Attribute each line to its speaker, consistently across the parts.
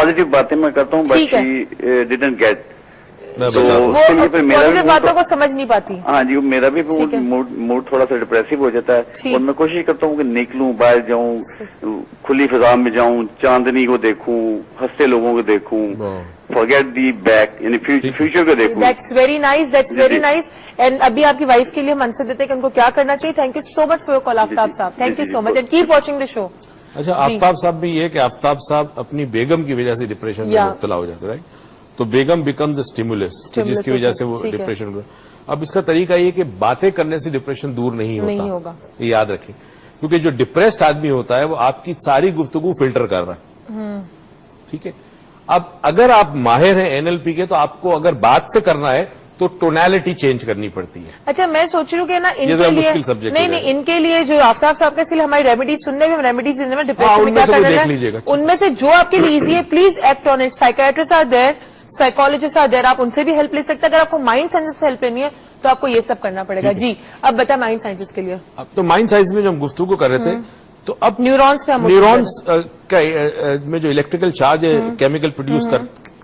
Speaker 1: Positive बातें मैं करता हूँ, बट शी डिडंट गेट, तो
Speaker 2: मेरा बातों को समझ नहीं पाती।
Speaker 1: हाँ जी, मेरा भी मूड थोड़ा सा डिप्रेसिव हो जाता है, और मैं कोशिश करता हूँ कि निकलूं, बाहर जाऊं, खुली फिजा में जाऊं, चांदनी को देखूं, हंसते लोगों को देखूं, फॉरगेट दी बैक, यानी फ्यूचर को देखूं।
Speaker 2: That's very nice, that's very nice. And अभी आपकी वाइफ के लिए हम आंसर देते हैं कि उनको क्या करना चाहिए। Thank you so much for your call Aftab साहब, thank you so much, and keep watching the show.
Speaker 3: अच्छा, आफ्ताब साहब भी ये कि आफ्ताब साहब अपनी बेगम की वजह से डिप्रेशन में मुब्तला हो जाते, राइट? तो बेगम बिकम्स अ स्टिमुलस, जिसकी वजह से वो डिप्रेशन में। अब इसका तरीका ये कि बातें करने से डिप्रेशन दूर नहीं होगा, ये याद रखें, क्योंकि जो डिप्रेस्ड आदमी होता है वो आपकी सारी गुफ्तगू फिल्टर कर रहा है, ठीक है? अब अगर आप माहिर हैं एनएलपी के, तो आपको अगर बात पे करना है तो टोनैलिटी चेंज करनी पड़ती है।
Speaker 2: अच्छा, मैं सोच रही हूँ कि ना इनके लिए नहीं, इनके लिए जो आफ्ताब साहब के लिए हमारी रेमेडीज सुनने में, रेमेडीज देने में, डिप्रेशन में क्या करना है, उनमें से जो आपके लिए इजी है, please act on it. Psychiatrist are there, psychologist are there, आप उनसे भी हेल्प ले सकते हैं। अगर आपको माइंड साइंस से हेल्प लेनी है तो आपको ये सब करना पड़ेगा। जी, अब बता माइंड साइंस के लिए।
Speaker 3: अब तो माइंड साइंस में जो हम गुफ्तगू कर रहे थे, तो अब
Speaker 2: न्यूरॉन्स
Speaker 3: में जो इलेक्ट्रिकल चार्ज है केमिकल प्रोड्यूस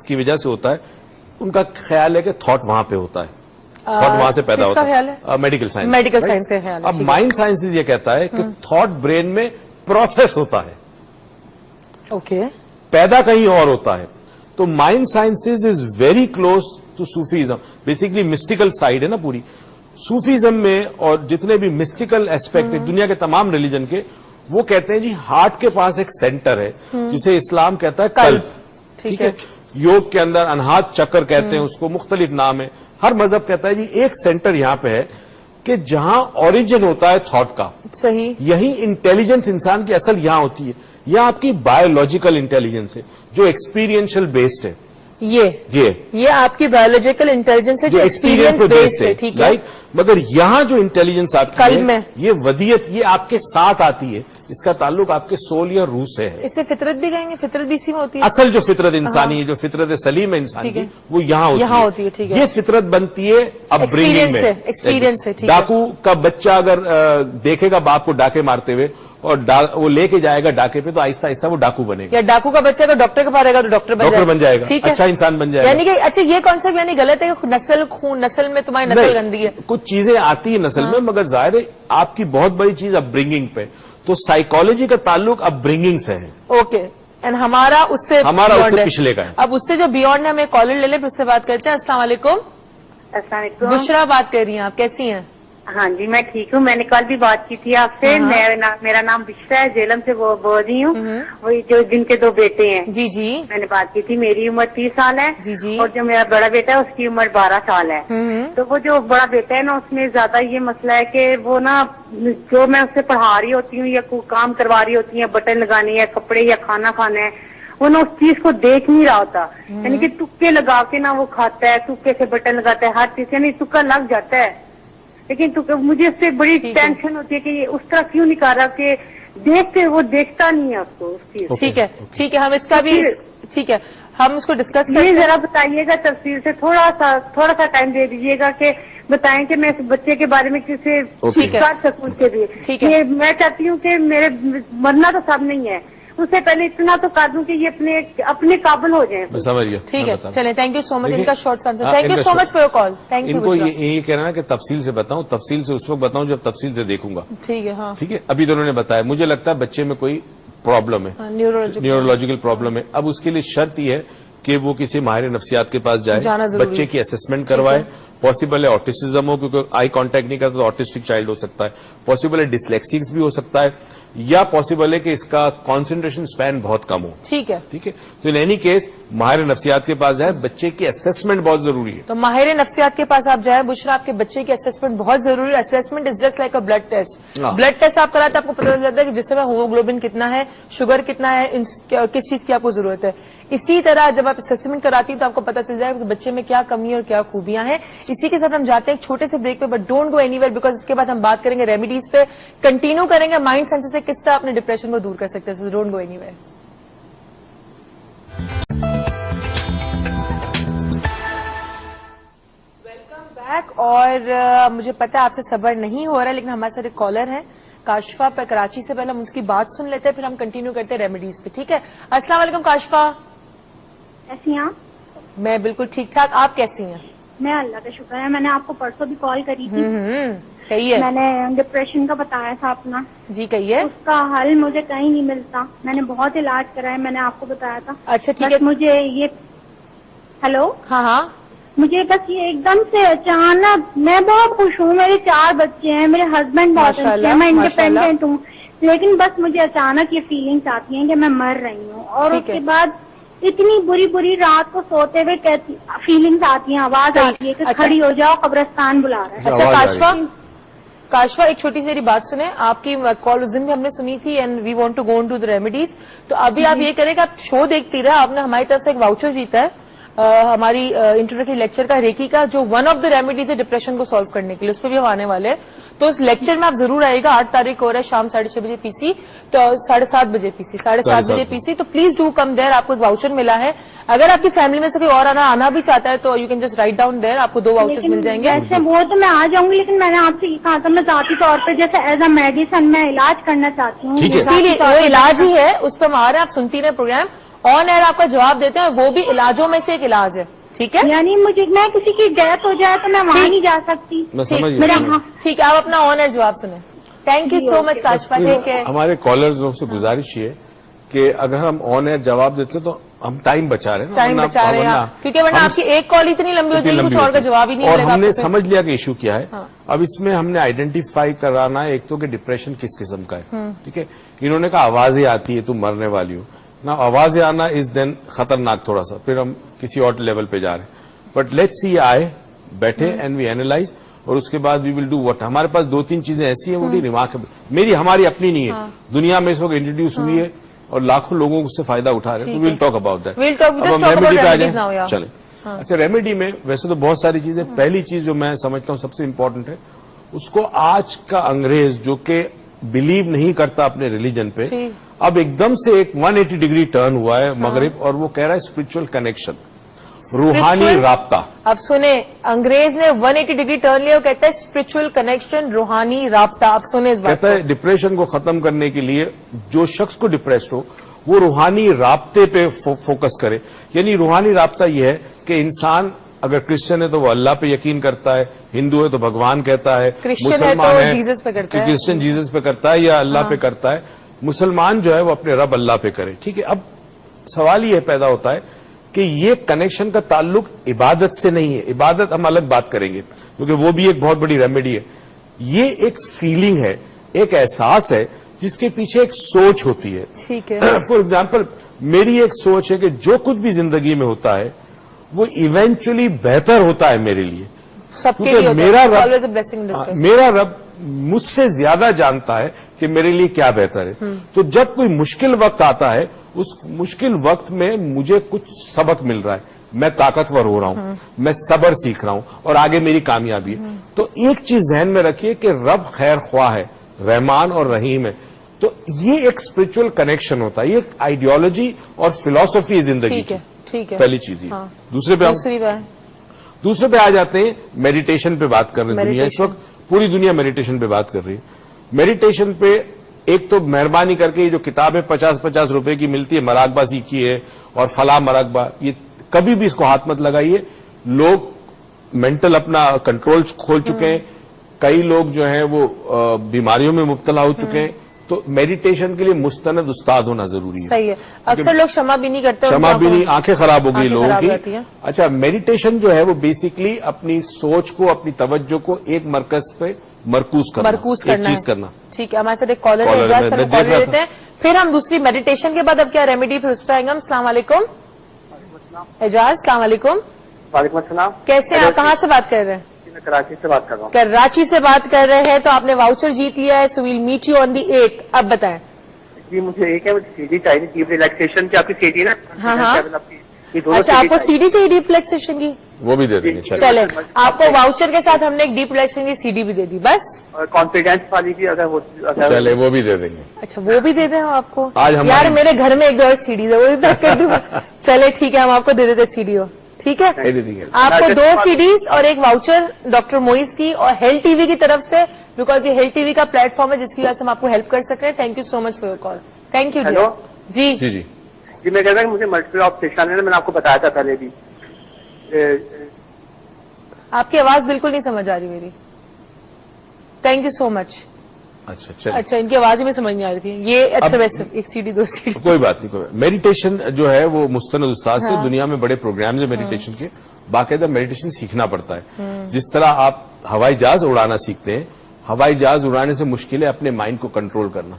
Speaker 3: की वजह से होता है, उनका ख्याल है कि थॉट वहां पे होता है, थॉट वहां से पैदा होता है, मेडिकल साइंस
Speaker 2: से ख्याल है।
Speaker 3: अब माइंड साइंस ये कहता है कि थॉट ब्रेन में प्रोसेस होता है,
Speaker 2: ओके,
Speaker 3: पैदा कहीं और होता है। तो mind sciences is very close to Sufism, basically mystical side है ना पूरी सूफीज्म में, और जितने भी मिस्टिकल एस्पेक्ट है दुनिया के तमाम रिलीजन के, वो कहते हैं जी हार्ट के पास एक सेंटर है जिसे इस्लाम कहता है कल्ब, ठीक है? योग के अंदर अनहात चक्र कहते हैं उसको, मुख्तलिफ नाम है। हर मजहब कहता है जी एक सेंटर यहां पे है कि जहां ओरिजिन होता है थॉट का,
Speaker 2: सही,
Speaker 3: यही इंटेलिजेंस इंसान की असल यहां होती है। यह आपकी बायोलॉजिकल इंटेलिजेंस है जो एक्सपीरियंशियल बेस्ड है। ये
Speaker 2: आपकी बायोलॉजिकल इंटेलिजेंस है जो एक्सपीरियंस बेस्ड है, ठीक है, राइट?
Speaker 3: मगर यहां जो इंटेलिजेंस आपकी
Speaker 2: कल्ब में,
Speaker 3: ये वदियत, ये आपके साथ आती है, इसका ताल्लुक आपके सोल या रूह से है।
Speaker 2: इससे फितरत भी कहेंगे, फितरत भी इसी में होती है।
Speaker 3: असल जो फितरत इंसानी है, जो फितरत सलीम है इंसान की, वो यहाँ होती है,
Speaker 2: ठीक है?
Speaker 3: ये फितरत बनती है अपब्रिंगिंग में,
Speaker 2: एक्सपीरियंस है।
Speaker 3: डाकू का बच्चा अगर देखेगा बाप को डाके मारते हुए और वो लेके जाएगा डाके पे, तो आहिस्ता आहिस्ता वो डाकू बनेगा।
Speaker 2: या डाकू का बच्चा अगर डॉक्टर के पास रहेगा तो डॉक्टर बन जाएगा,
Speaker 3: अच्छा इंसान बन जाएगा।
Speaker 2: यानी कि अच्छा ये कॉन्सेप्ट यानी गलत है कि नस्ल में तुम्हारी नस्ल गंदी है।
Speaker 3: कुछ चीजें आती है नस्ल में, मगर जाहिर है आपकी बहुत बड़ी चीज अपब्रिंगिंग पे, तो साइकोलॉजी का ताल्लुक अपब्रिंगिंग से है।
Speaker 2: ओके, एंड हमारा उससे
Speaker 3: पिछले का है।
Speaker 2: अब उससे जो बियॉन्ड है, हमें कॉलर ले लें, फिर उससे बात करते हैं। अस्सलाम वालेकुम।
Speaker 4: अस्सलाम वालेकुम।
Speaker 2: बुशरा बात कर रही हैं आप, कैसी हैं?
Speaker 4: हाँ जी, मैं ठीक हूँ। मैंने कल भी बात की थी आपसे। मेरा नाम बिश्रा है, जेलम से बोल रही हूँ। वही जो जिनके दो बेटे हैं।
Speaker 2: जी जी,
Speaker 4: मैंने बात की थी। मेरी उम्र 30 साल है।
Speaker 2: जी जी,
Speaker 4: और जो मेरा बड़ा बेटा है उसकी उम्र 12 साल है। तो वो जो बड़ा बेटा है ना, उसमें ज्यादा ये मसला है कि वो ना, जो मैं उससे पढ़ा रही होती हूँ या कोई काम करवा रही होती है, बटन लगाने या कपड़े या खाना खाना है, वो ना उस चीज को देख नहीं रहा होता। यानी कि तुक्के लगा के ना वो खाता है, तुक्के से बटन लगाता है, हर चीज यानी तुक्का लग जाता है। लेकिन तो मुझे इससे बड़ी टेंशन होती है कि ये उस तरह क्यों नहीं कर रहा कि देखते वो देखता नहीं है उसको उस चीज।
Speaker 2: ठीक है, ठीक है, हम इसका भी ठीक है, हम उसको डिस्कस करेंगे।
Speaker 4: जरा बताइएगा तफसील से, थोड़ा सा टाइम दे दीजिएगा कि बताएं कि मैं इस बच्चे के बारे में किसे कर सकूं उसके लिए।
Speaker 2: ठीक है,
Speaker 4: मैं चाहती हूँ कि मेरे मरना तो सब नहीं है, उससे पहले इतना तो कर दूं कि ये अपने काबिल हो जाए।
Speaker 3: समझिए,
Speaker 2: ठीक है, चलें, थैंक यू सो मच। इनका short answer, thank you so much for your call. Thank you.
Speaker 3: इनको ये कहना है कि तफसील से बताऊं, तफसील से उस वक्त बताऊं जब तफसील से देखूंगा।
Speaker 2: ठीक है, हाँ
Speaker 3: ठीक है। अभी तो उन्होंने बताया, मुझे लगता है बच्चे में कोई प्रॉब्लम है, न्यूरोलॉजिकल प्रॉब्लम है। अब उसके लिए शर्त ये है कि वो किसी माहिर नफ्सियात के पास जाए, बच्चे की असेसमेंट करवाए। पॉसिबल है ऑटिज्म हो, क्योंकि आई कांटेक्ट नहीं करता तो ऑटिस्टिक चाइल्ड हो सकता है। पॉसिबल है डिसलेक्सिक्स भी हो सकता है, या पॉसिबल है कि इसका कंसंट्रेशन स्पैन बहुत कम हो।
Speaker 2: ठीक है,
Speaker 3: ठीक है। तो इन एनी केस माहिर नफ्सियात के पास जाए, बच्चे की असेसमेंट बहुत जरूरी है।
Speaker 2: तो माहिर नफ्सियात के पास आप जाए। बुशरा, आपके बच्चे की असेसमेंट बहुत जरूरी है। Assessment is just like a blood test. Blood test आप कराते हैं, आपको पता चल जाता है कि जिस समय हीमोग्लोबिन कितना है, शुगर कितना है, किस चीज की आपको जरूरत है। इसी तरह जब आप असेसमेंट कराती है तो आपको पता चल जाएगा कि बच्चे में क्या कमी और क्या खूबियां हैं। इसी के साथ हम जाते हैं एक छोटे से ब्रेक पे, but don't go anywhere, because इसके बाद हम बात करेंगे रेमेडीज पे, कंटिन्यू करेंगे माइंड साइंस से किस तरह अपने डिप्रेशन को दूर कर सकते हैं। Don't go anywhere. Welcome back. और मुझे पता है आपसे सब्र नहीं हो रहा है, लेकिन हमारे साथ एक कॉलर है काशिफा पे कराची से। पहले हम उसकी बात सुन लेते हैं, फिर हम कंटिन्यू करते हैं रेमेडीज पे, ठीक है? अस्सलाम वालेकुम काशिफा।
Speaker 5: कैसी हैं आप?
Speaker 2: मैं बिल्कुल ठीक ठाक, आप कैसी हैं?
Speaker 5: मैं अल्लाह का शुक्र है, मैंने आपको परसों भी कॉल करी थी।
Speaker 2: कहिए।
Speaker 5: मैंने डिप्रेशन का बताया था अपना।
Speaker 2: जी कहिए।
Speaker 5: उसका हल मुझे कहीं नहीं मिलता, मैंने बहुत इलाज कराया, मैंने आपको बताया था।
Speaker 2: अच्छा ठीक है।
Speaker 5: मुझे ये हेलो,
Speaker 2: हाँ हाँ,
Speaker 5: मुझे बस ये एकदम से अचानक, मैं बहुत खुश हूँ, मेरे 4 बच्चे हैं, मेरे हस्बैंड बहुत अच्छे हैं, मैं इंडिपेंडेंट हूँ, लेकिन बस मुझे अचानक ये फीलिंग्स आती हैं कि मैं मर रही हूँ। और उसके बाद इतनी बुरी बुरी रात को सोते हुए फीलिंग्स आती हैं, आवाज आती है कि खड़ी हो जाओ, कब्रिस्तान बुला रहा है।
Speaker 2: अच्छा काशवा, एक छोटी सी मेरी बात सुने, आपकी कॉल उस दिन भी हमने सुनी थी and we want to go to the remedies. तो अभी आप ये करें कि आप शो देखती रहे, आपने हमारी तरफ से एक वाउचर जीता है हमारी इंट्रोडक्टरी लेक्चर का रेकी का, जो वन ऑफ द रेमेडीज है डिप्रेशन को सॉल्व करने के लिए, उस पर भी हम आने वाले हैं। तो इस लेक्चर में आप जरूर आइएगा, 8 तारीख को हो रहा है शाम 6:30 बजे पीसी, तो 7:30 बजे पीसी, 7:30 बजे पीसी। तो प्लीज डू कम देयर, आपको एक वाउचर मिला है। अगर आपकी फैमिली में से कोई और आना भी चाहता है तो you can just write down there, आपको 2 वाउचर्स मिल जाएंगे।
Speaker 5: ऐसे वो तो मैं आ जाऊंगी, लेकिन मैंने आपसे ये कहा था मैं जाती तौर पर जैसे एज अ मेडिसिन मैं इलाज करना चाहती हूँ।
Speaker 2: इसीलिए इलाज ही है, उस पर हम आ रहे हैं, आप सुनती रहे प्रोग्राम, ऑन एयर आपका जवाब देते हैं, वो भी इलाजों में से एक इलाज है। ठीक है,
Speaker 5: यानी मुझे, मैं किसी की डेथ हो जाए तो मैं वहाँ नहीं जा सकती।
Speaker 2: ठीक है, आप अपना ऑन एयर जवाब सुने। Thank you so much Kashwa. ठीक है,
Speaker 3: हमारे कॉलर्स लोग से गुजारिश ये कि अगर हम ऑन एयर जवाब देते तो हम टाइम बचा रहे हैं,
Speaker 2: टाइम बचा रहे हैं, क्योंकि वरना आपकी एक कॉल इतनी लंबी हो जाएगी, कुछ और का जवाब ही नहीं मिलेगा।
Speaker 3: और हमने समझ लिया कि इशू क्या है। अब इसमें हमने आइडेंटिफाई कराना है एक तो कि डिप्रेशन किस किस्म का है। ठीक है, इन्होंने कहा आवाजें आती है, तुम मरने वाली हो ना, आवाजें आना इज देन खतरनाक थोड़ा सा, फिर हम किसी और लेवल पे जा रहे हैं। बट लेट्स सी, आए बैठे एंड वी एनालाइज, और उसके बाद वी विल डू व्हाट। हमारे पास 2-3 चीजें ऐसी हैं वो भी रिमार्केबल, मेरी हमारी अपनी नहीं है, दुनिया में इस वक्त इंट्रोड्यूस हुई है और लाखों लोगों उससे फायदा उठा रहे हैं। तो विल टॉक अबाउट दैट। अब हम रेमेडी पे आ जाए, चले। अच्छा, रेमेडी में वैसे तो बहुत सारी चीजें, पहली चीज जो मैं समझता हूँ सबसे इंपॉर्टेंट है, उसको आज का अंग्रेज जो कि बिलीव नहीं करता अपने रिलीजन पे, अब एकदम से एक 180 डिग्री टर्न हुआ है मगरिब, और वो कह रहा है स्पिरिचुअल कनेक्शन, रूहानी राब्ता।
Speaker 2: अब सुने, अंग्रेज ने 180 डिग्री टर्न लिया, कहता है स्पिरिचुअल कनेक्शन, रूहानी राब्ता। आप सुने इस बात,
Speaker 3: कहता है डिप्रेशन को खत्म करने के लिए जो शख्स को डिप्रेस्ड हो वो रूहानी राब्ते पे फोकस करे। यानी रूहानी राब्ता यह है कि इंसान अगर क्रिश्चियन है तो वो अल्लाह पे यकीन करता है, हिंदू है तो भगवान कहता है, मुसलमान है क्रिश्चियन जीसस पे करता है या अल्लाह पे करता है, मुसलमान जो है वो अपने रब अल्लाह पे करे। ठीक है, अब सवाल ये पैदा होता है कि ये कनेक्शन का ताल्लुक इबादत से नहीं है। इबादत हम अलग बात करेंगे क्योंकि वो भी एक बहुत बड़ी रेमेडी है। ये एक फीलिंग है, एक एहसास है जिसके पीछे एक सोच होती है।
Speaker 2: ठीक है,
Speaker 3: फॉर एग्जाम्पल मेरी एक सोच है कि जो कुछ भी जिंदगी में होता है वो इवेंचुअली बेहतर होता है मेरे लिए,
Speaker 2: सबके लिए।
Speaker 3: मेरा रब मुझसे ज्यादा जानता है कि मेरे लिए क्या बेहतर है। तो जब कोई मुश्किल वक्त आता है, उस मुश्किल वक्त में मुझे कुछ सबक मिल रहा है, मैं ताकतवर हो रहा हूं, मैं सब्र सीख रहा हूं और आगे मेरी कामयाबी है। तो एक चीज ध्यान में रखिए कि रब खैर ख्वाह है, रहमान और रहीम है। तो ये एक स्पिरिचुअल कनेक्शन होता है, ये एक आइडियोलॉजी और फिलॉसफी है जिंदगी की।
Speaker 2: ठीक है,
Speaker 3: पहली चीज ये। दूसरे पे आ जाते हैं, मेडिटेशन पे बात कर रहे हैं दुनिया इस वक्त, पूरी दुनिया मेडिटेशन पे बात कर रही है। मेडिटेशन पे एक तो मेहरबानी करके ये जो किताबें 50-50 रुपए की मिलती है, मराकबा सीखी है और फला मराकबा, ये कभी भी इसको हाथ मत लगाइए। लोग मेंटल अपना कंट्रोल खोल चुके हैं, कई लोग जो हैं वो बीमारियों में मुब्तला हो चुके हैं। तो मेडिटेशन के लिए मुस्तनद उस्ताद होना जरूरी है।
Speaker 2: सही है, अक्सर लोग क्षमा भी नहीं करते,
Speaker 3: क्षमा भी नहीं, आंखें खराब हो गई लोगों की। अच्छा, मेडिटेशन जो है वो बेसिकली अपनी सोच को, अपनी तवज्जो को एक मरकज पे मरकूज करना, एक चीज करना।
Speaker 2: ठीक है, हमारे साथ एक कॉलर लेते हैं, फिर हम दूसरी मेडिटेशन के बाद अब क्या रेमेडी, फिर उस पर आएंगे हम। अस्सलाम वालेकुम एजाज, अस्सलाम वालेकुम।
Speaker 6: वालेकुम अस्सलाम,
Speaker 2: कैसे हैं आप, कहाँ से बात कर रहे हैं?
Speaker 6: मैं कराची से बात कर रहा हूँ।
Speaker 2: कराची से बात कर रहे हैं, तो आपने वाउचर जीत लिया है, so we'll meet you on the 8th। अब बताएं
Speaker 6: जी। मुझे एक है, मुझे सीडी चाहिए थी, रिलैक्सेशन की आपकी सीडी ना।
Speaker 2: हाँ। अच्छा, आपको सीडी चाहिए डीप रिलैक्सेशन की?
Speaker 3: वो भी दे देंगे।
Speaker 2: चले, आपको वाउचर के साथ हमने एक डीप रिलैक्सेशन की सीडी भी दे दी बस,
Speaker 6: और कॉन्फिडेंस वाली भी अगर वो,
Speaker 3: चले वो भी दे देंगे।
Speaker 2: अच्छा, वो भी दे दें आपको?
Speaker 3: आज
Speaker 2: यार मेरे घर में एक दो सीडी है, वो भी पैक कर दूँ। चले ठीक है, हम आपको दे देते सीडी हो। ठीक है, आपको 2 सीडीज और एक वाउचर डॉक्टर मोइस की और हेल्थ टीवी की तरफ से, बिकॉज ये हेल्थ टीवी का प्लेटफॉर्म है जिसकी वजह से हम आपको हेल्प कर सक रहे हैं। Thank you so much for your call. Thank you.
Speaker 6: Hello
Speaker 2: जी
Speaker 3: जी जी,
Speaker 6: جی میں کہتا ہوں کہ مجھے ملٹیپل آپریشن ہے، میں نے آپ کو بتایا تھا پہلے بھی.
Speaker 2: آپ کی آواز بالکل نہیں سمجھ آ رہی میری. تھینک یو سو مچ. اچھا ان کی آواز ہی میں سمجھ نہیں آ رہی تھی. یہ اچھا ویسے ایک سیڑھی دو سیڑھی
Speaker 3: کوئی بات نہیں. میڈیٹیشن جو ہے وہ مستند استاد سے دنیا میں بڑے پروگرامز ہیں میڈیٹیشن کے. باقاعدہ میڈیٹیشن سیکھنا پڑتا ہے. جس طرح آپ ہوائی جہاز اڑانا سیکھتے ہیں، ہوائی جہاز اڑانے سے مشکل ہے اپنے مائنڈ کو کنٹرول کرنا.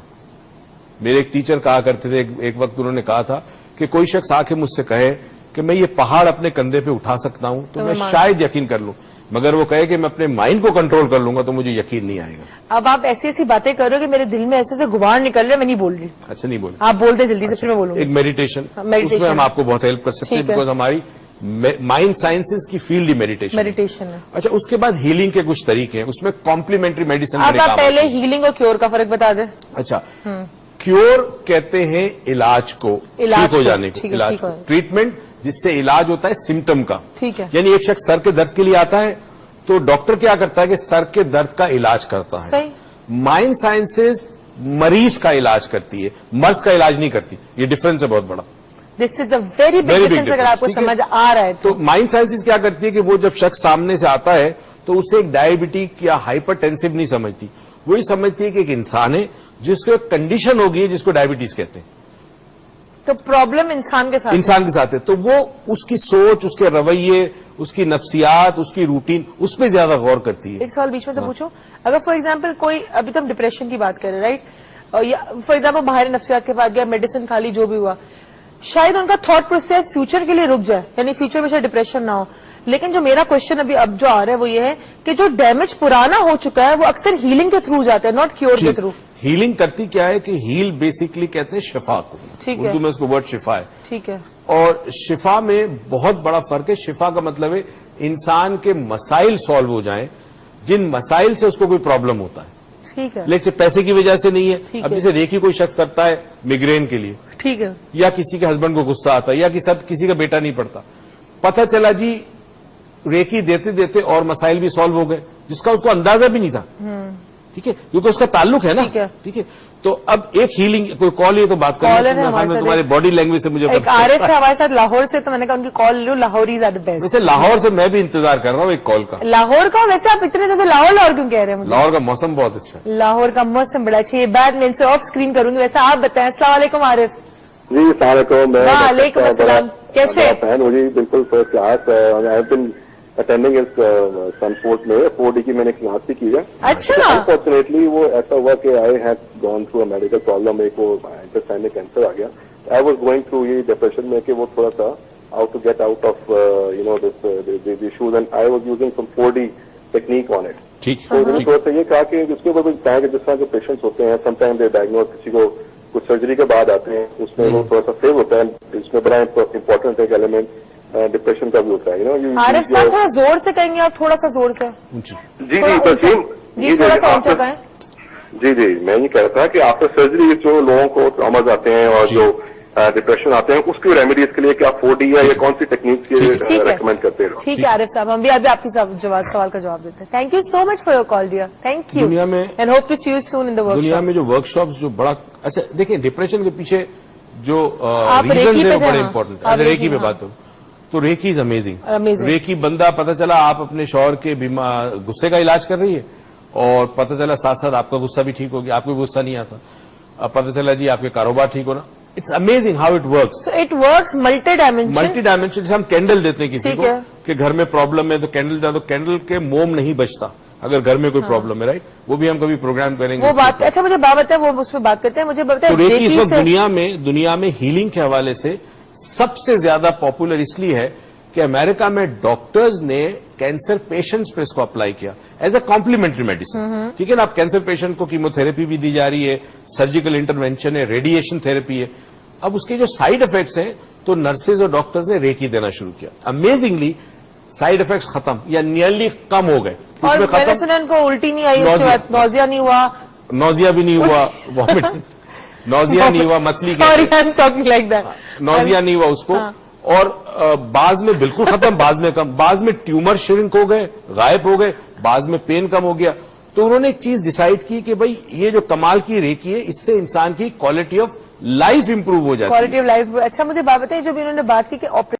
Speaker 3: میرے ایک ٹیچر کہا کرتے تھے، ایک وقت انہوں نے کہا تھا کہ کوئی شخص آ کے مجھ سے کہے کہ میں یہ پہاڑ اپنے کندھے پہ اٹھا سکتا ہوں تو میں شاید یقین کر لوں، مگر وہ کہے کہ میں اپنے مائنڈ کو کنٹرول کر لوں گا تو مجھے یقین نہیں آئے گا.
Speaker 2: اب آپ ایسی ایسی باتیں کر رہے ہو کہ میرے دل میں ایسے غبار نکل رہے، میں نہیں بول رہی.
Speaker 3: اچھا نہیں بول
Speaker 2: آپ بول دیں جلدی سے، پھر میں بولوں.
Speaker 3: ایک میڈیٹیشن اس میں ہم آپ کو بہت ہیلپ کر سکتے ہیں، بیکاز ہماری مائنڈ سائنسز کی فیلڈ ہی میڈیٹیشن
Speaker 2: ہے.
Speaker 3: اچھا اس کے بعد ہیلنگ کے کچھ طریقے ہیں، اس میں کمپلیمنٹری میڈیسن.
Speaker 2: آپ پہلے ہیلنگ اور کیور کا فرق بتا دیں.
Speaker 3: اچھا کیور کہتے ہیں علاج کو، ٹھیک ہو جانے کو. علاج کو ٹریٹمنٹ جس سے علاج ہوتا ہے سمٹم کا.
Speaker 2: ٹھیک ہے.
Speaker 3: یعنی ایک شخص سر کے درد کے لیے آتا ہے تو ڈاکٹر کیا کرتا ہے کہ سر کے درد کا علاج کرتا ہے. مائنڈ سائنسز مریض کا علاج کرتی ہے، مرض کا علاج نہیں کرتی. یہ ڈفرنس ہے بہت بڑا.
Speaker 2: دس از اے ویری بگ ڈفرنس. اگر آپ کو سمجھ آ رہا ہے
Speaker 3: تو مائنڈ سائنسز کیا کرتی ہے کہ وہ جب شخص سامنے سے آتا ہے تو اسے ایک ڈائبٹک یا ہائپر ٹینسو نہیں سمجھتی، وہی سمجھتی ہے کہ ایک انسان ہے جس کو ایک کنڈیشن ہوگی جس کو ڈائبٹیز کہتے ہیں.
Speaker 2: تو پرابلم انسان کے ساتھ
Speaker 3: ہے. تو وہ اس کی سوچ، اس کے رویے، اس کی نفسیات، اس کی روٹین، اس پہ زیادہ غور کرتی ہے.
Speaker 2: ایک سوال بیچ میں تو پوچھو، اگر فار ایگزامپل کوئی، ابھی تو ہم ڈپریشن کی بات کر رہے ہیں رائٹ، فار ایگزامپل باہر نفسیات کے پاس گیا، میڈیسن کھا لی، جو بھی ہوا، شاید ان کا تھاٹ پروسیس فیوچر کے لیے رک جائے، یعنی فیوچر میں شاید ڈپریشن نہ ہو. لیکن جو میرا کوشچن اب جو آ رہا ہے وہ یہ ہے کہ جو ڈیمیج پرانا ہو چکا ہے وہ اکثر ہیلنگ کے تھرو جاتا ہے، ناٹ کیور کے تھرو.
Speaker 3: ہیلنگ کرتی کیا ہے کہ ہیل بیسکلی کہتے ہیں شفا کو. اردو میں اس کو ورڈ شفا ہے.
Speaker 2: ٹھیک ہے.
Speaker 3: اور شفا میں بہت بڑا فرق ہے. شفا کا مطلب ہے انسان کے مسائل سالو ہو جائیں، جن مسائل سے اس کو کوئی پرابلم ہوتا ہے.
Speaker 2: ٹھیک ہے.
Speaker 3: لیکن پیسے کی وجہ سے نہیں ہے. اب جیسے ریکی کوئی شخص کرتا ہے میگرین کے لیے،
Speaker 2: ٹھیک ہے،
Speaker 3: یا کسی کے ہسبینڈ کو غصہ آتا ہے، یا کسی کا بیٹا نہیں پڑتا، پتہ چلا جی ریکی دیتے دیتے اور مسائل بھی سالو ہو گئے جس کا اس کو اندازہ بھی نہیں تھا. ٹھیک ہے، کیونکہ اس کا تعلق ہے نا. ٹھیک ہے. تو اب ایک ہیلنگ، کوئی کال ہے تو بات کریں، تمہاری باڈی لینگویج سے مجھے
Speaker 2: عارف ہے ہمارے ساتھ لاہور سے، تو میں نے کہا ان کی کال لو. لاہور ہی زیادہ بیسٹ.
Speaker 3: ویسے لاہور سے میں بھی انتظار کر رہا ہوں ایک کال کا.
Speaker 2: لاہور کا؟ ویسے آپ اتنے زیادہ لاہور کیوں کہہ رہے ہیں؟
Speaker 3: لاہور کا موسم بہت اچھا ہے.
Speaker 2: لاہور کا موسم بڑا اچھا ہے. بعد میں ان سے آف اسکرین کروں گی. ویسے آپ بتائیں. السلام علیکم عارف.
Speaker 6: جی السلام علیکم.
Speaker 2: وعلیکم السلام. کیسے؟
Speaker 6: بالکل فرسٹ کلاس. اٹینڈنگ سنپورٹ میں 4D کی میں نے کلاس بھی کی ہے.
Speaker 2: اچھا.
Speaker 6: انفارچونیٹلی وہ ایسا ہوا کہ I had gone through a medical problem. ایک وہ انٹسٹائن میں کینسر آ گیا. آئی واز گوئنگ تھرو یہ ڈپریشن میں کہ وہ تھوڑا سا how to get out of this issues and I was using some 4D technique on it. تو میں نے تھوڑا سا یہ کہا کہ اس کے اوپر بھی بتایا کہ جس طرح جو پیشنٹس ہوتے ہیں سم ٹائم دے ڈائگنوز کسی کو کچھ سرجری کے بعد آتے ہیں، اس میں وہ تھوڑا سا سیو ہوتا ہے. اس میں بڑا امپورٹنٹ ایک ایلیمنٹ ڈپریشن کا بھی ہوتا ہے.
Speaker 2: عارف صاحب تھوڑا زور سے کہیں گے آپ، تھوڑا سا زور سے.
Speaker 6: جی تسلیم. جی میں یہ کہہ رہا تھا کہ آفٹر سرجری جو لوگوں کو ٹراماز آتے ہیں اور جو ڈپریشن آتے ہیں، اس کی ریمیڈیز کے لیے کیا 4D ہے یا کون سی ٹیکنیک ریکمینڈ کرتے ہیں؟
Speaker 2: ٹھیک ہے عارف صاحب، ہم بھی ابھی آپ کی سوال کا جواب دیتے ہیں. Thank you so much for your call dear. Thank you.
Speaker 3: دنیا میں
Speaker 2: and hope to see you soon in the work.
Speaker 3: دنیا میں جو ورک شاپس جو بڑا اچھا دیکھیں، ڈپریشن کے پیچھے جو ریزنز ہیں وہ بڑے امپورٹنٹ ہیں. ریکی پہ بات کروں تو ریکی از امیزنگ. ریکی بندہ پتہ چلا آپ اپنے شوہر کے غصے کا علاج کر رہی ہے اور پتہ چلا ساتھ ساتھ آپ کا غصہ بھی ٹھیک ہو گیا، آپ کو غصہ نہیں آتا. اب پتہ چلا جی آپ کے کاروبار ٹھیک ہونا. It's amazing how it works.
Speaker 2: It works multi dimension.
Speaker 3: جیسے ہم کینڈل دیتے ہیں کسی کو کہ گھر میں پرابلم ہے تو کینڈل دیں، تو کینڈل کے موم نہیں بچتا اگر گھر میں کوئی پرابلم ہے. رائٹ، وہ بھی ہم کبھی پروگرام کریں گے.
Speaker 2: وہ بات اچھا مجھے بات ہے، وہ اس میں بات کرتے ہیں. مجھے بتائیں
Speaker 3: ریکی اس وقت دنیا میں ہیلنگ کے حوالے سے سب سے زیادہ پاپولر اس لیے ہے کہ امریکہ میں ڈاکٹرز نے کینسر پیشنٹس پہ اس کو اپلائی کیا ایز اے کمپلیمنٹری میڈیسن. ٹھیک ہے نا. اب کینسر پیشنٹ کو کیموتھراپی بھی دی جا رہی ہے، سرجیکل انٹروینشن ہے، ریڈیشن تھراپی ہے. اب اس کے جو سائیڈ افیکٹس ہیں تو نرسز اور ڈاکٹرز نے ریکی دینا شروع کیا. امیزنگلی سائیڈ افیکٹس ختم یا نیئرلی کم ہو گئے.
Speaker 2: اور میں نے سنا ان کو الٹی نہیں آئی، نوزیا نہیں ہوا،
Speaker 3: نوزیا بھی نہیں ہوا، نوزیا نہیں ہوا، متلی نوزیا نہیں ہوا اس کو. اور بعض میں بالکل ختم، بعض میں کم، بعض میں ٹیومر شرنک ہو گئے، غائب ہو گئے، بعض میں پین کم ہو گیا. تو انہوں نے ایک چیز ڈیسائیڈ کی کہ بھائی یہ جو کمال کی ریکی ہے اس سے انسان کی کوالٹی آف लाइफ इंप्रूव हो जाती है,
Speaker 2: क्वालिटी ऑफ लाइफ। अच्छा मुझे बात बताइए, जब इन्होंने बात की कि